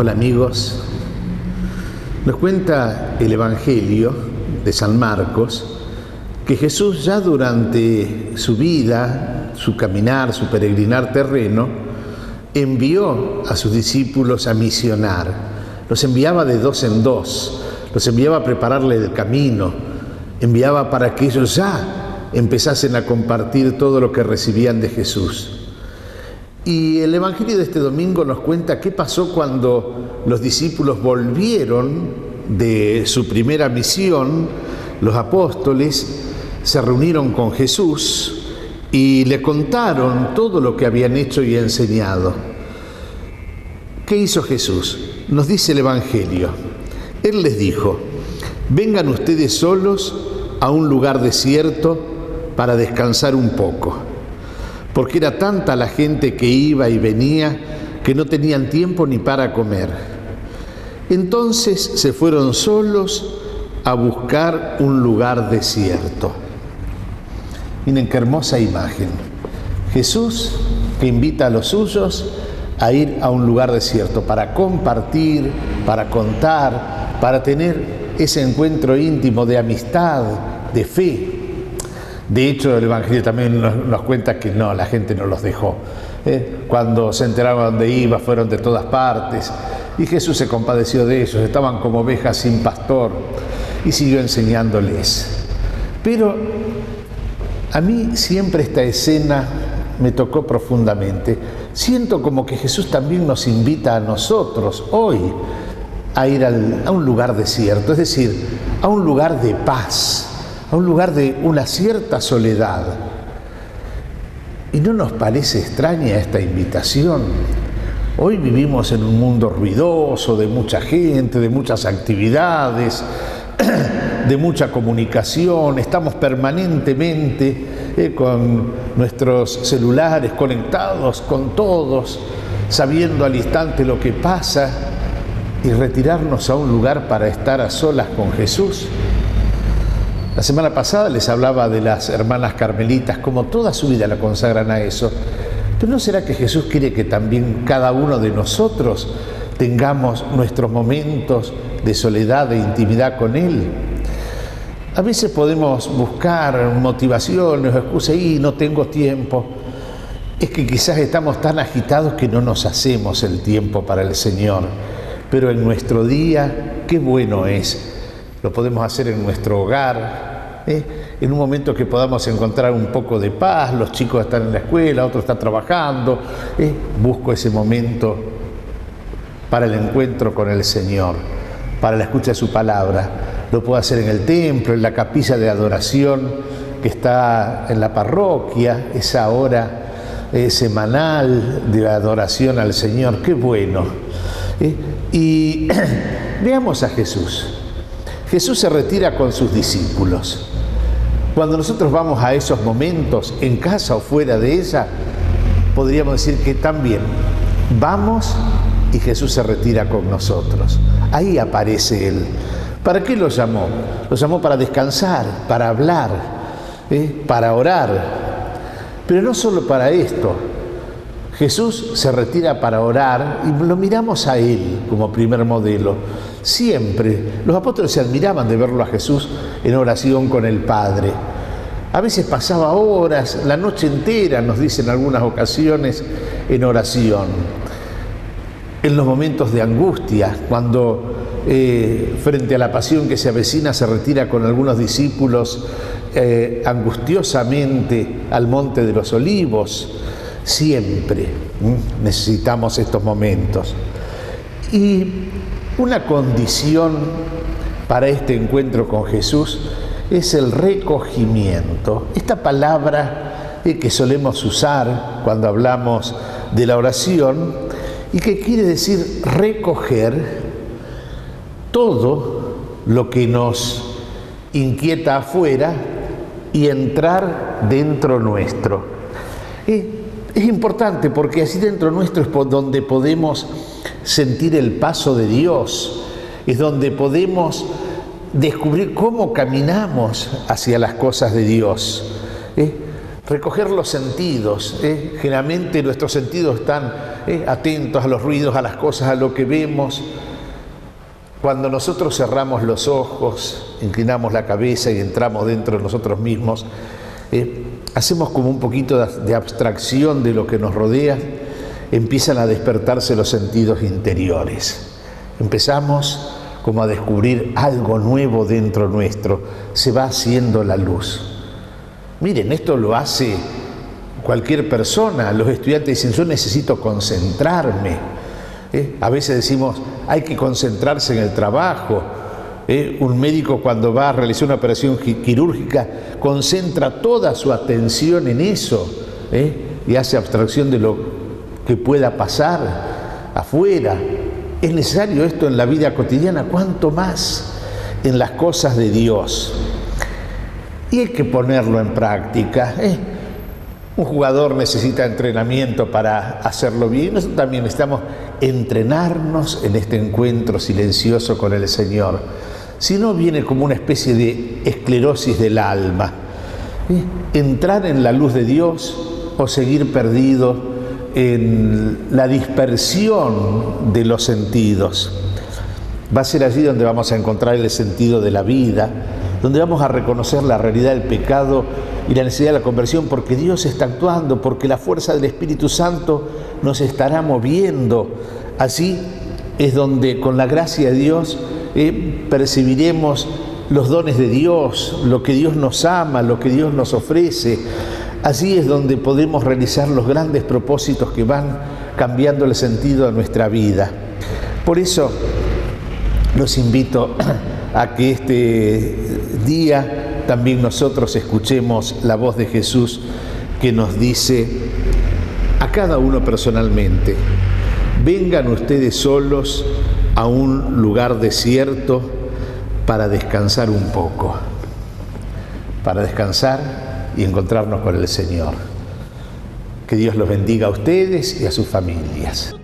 Hola amigos, nos cuenta el Evangelio de San Marcos que Jesús ya durante su vida, su caminar, su peregrinar terreno, envió a sus discípulos a misionar. Los enviaba de dos en dos, los enviaba a prepararle el camino, enviaba para que ellos ya empezasen a compartir todo lo que recibían de Jesús. Y el Evangelio de este domingo nos cuenta qué pasó cuando los discípulos volvieron de su primera misión. Los apóstoles se reunieron con Jesús y le contaron todo lo que habían hecho y enseñado. ¿Qué hizo Jesús? Nos dice el Evangelio. Él les dijo: vengan ustedes solos a un lugar desierto para descansar un poco. Porque era tanta la gente que iba y venía que no tenían tiempo ni para comer. Entonces se fueron solos a buscar un lugar desierto. Miren qué hermosa imagen. Jesús que invita a los suyos a ir a un lugar desierto para compartir, para contar, para tener ese encuentro íntimo de amistad, de fe. De hecho, el Evangelio también nos cuenta que no, la gente no los dejó. Cuando se enteraron dónde iba, fueron de todas partes. Y Jesús se compadeció de ellos, estaban como ovejas sin pastor, y siguió enseñándoles. Pero a mí siempre esta escena me tocó profundamente. Siento como que Jesús también nos invita a nosotros hoy a ir a un lugar desierto, es decir, a un lugar de paz, a un lugar de una cierta soledad. ¿Y no nos parece extraña esta invitación? Hoy vivimos en un mundo ruidoso, de mucha gente, de muchas actividades, de mucha comunicación. Estamos permanentemente con nuestros celulares conectados con todos, sabiendo al instante lo que pasa, y retirarnos a un lugar para estar a solas con Jesús. La semana pasada les hablaba de las hermanas carmelitas, como toda su vida la consagran a eso. Pero ¿no será que Jesús quiere que también cada uno de nosotros tengamos nuestros momentos de soledad, de intimidad con Él? A veces podemos buscar motivaciones o excusas y no tengo tiempo. Es que quizás estamos tan agitados que no nos hacemos el tiempo para el Señor. Pero en nuestro día, qué bueno es. Lo podemos hacer en nuestro hogar, en un momento que podamos encontrar un poco de paz. Los chicos están en la escuela, otros están trabajando. Busco ese momento para el encuentro con el Señor, para la escucha de su palabra. Lo puedo hacer en el templo, en la capilla de adoración que está en la parroquia, esa hora semanal de adoración al Señor. ¡Qué bueno! Y veamos a Jesús. Jesús se retira con sus discípulos. Cuando nosotros vamos a esos momentos, en casa o fuera de ella, podríamos decir que también vamos y Jesús se retira con nosotros. Ahí aparece Él. ¿Para qué lo llamó? Lo llamó para descansar, para hablar, para orar. Pero no solo para esto. Jesús se retira para orar y lo miramos a Él como primer modelo. Siempre los apóstoles se admiraban de verlo a Jesús en oración con el Padre. A veces pasaba horas, la noche entera, nos dicen en algunas ocasiones, en oración. En los momentos de angustia, cuando frente a la pasión que se avecina se retira con algunos discípulos angustiosamente al Monte de los Olivos. Siempre necesitamos estos momentos. Y una condición para este encuentro con Jesús es el recogimiento. Esta palabra que solemos usar cuando hablamos de la oración y que quiere decir recoger todo lo que nos inquieta afuera y entrar dentro nuestro. Es importante porque así dentro nuestro es por donde podemos sentir el paso de Dios, es donde podemos descubrir cómo caminamos hacia las cosas de Dios. Recoger los sentidos. Generalmente nuestros sentidos están atentos a los ruidos, a las cosas, a lo que vemos. Cuando nosotros cerramos los ojos, inclinamos la cabeza y entramos dentro de nosotros mismos, hacemos como un poquito de abstracción de lo que nos rodea, empiezan a despertarse los sentidos interiores. Empezamos como a descubrir algo nuevo dentro nuestro, se va haciendo la luz. Miren, esto lo hace cualquier persona. Los estudiantes dicen, yo necesito concentrarme. A veces decimos, hay que concentrarse en el trabajo. Un médico cuando va a realizar una operación quirúrgica concentra toda su atención en eso, y hace abstracción de lo que pueda pasar afuera. Es necesario esto en la vida cotidiana, cuánto más en las cosas de Dios. Y hay que ponerlo en práctica. Un jugador necesita entrenamiento para hacerlo bien. Nosotros también necesitamos entrenarnos en este encuentro silencioso con el Señor. Si no, viene como una especie de esclerosis del alma. Entrar en la luz de Dios o seguir perdido en la dispersión de los sentidos. Va a ser allí donde vamos a encontrar el sentido de la vida, donde vamos a reconocer la realidad del pecado y la necesidad de la conversión, porque Dios está actuando, porque la fuerza del Espíritu Santo nos estará moviendo. Así es donde, con la gracia de Dios, percibiremos los dones de Dios, lo que Dios nos ama, lo que Dios nos ofrece. Así es donde podemos realizar los grandes propósitos que van cambiando el sentido de nuestra vida. Por eso los invito a que este día también nosotros escuchemos la voz de Jesús que nos dice a cada uno personalmente: vengan ustedes solos a un lugar desierto para descansar un poco, para descansar y encontrarnos con el Señor. Que Dios los bendiga a ustedes y a sus familias.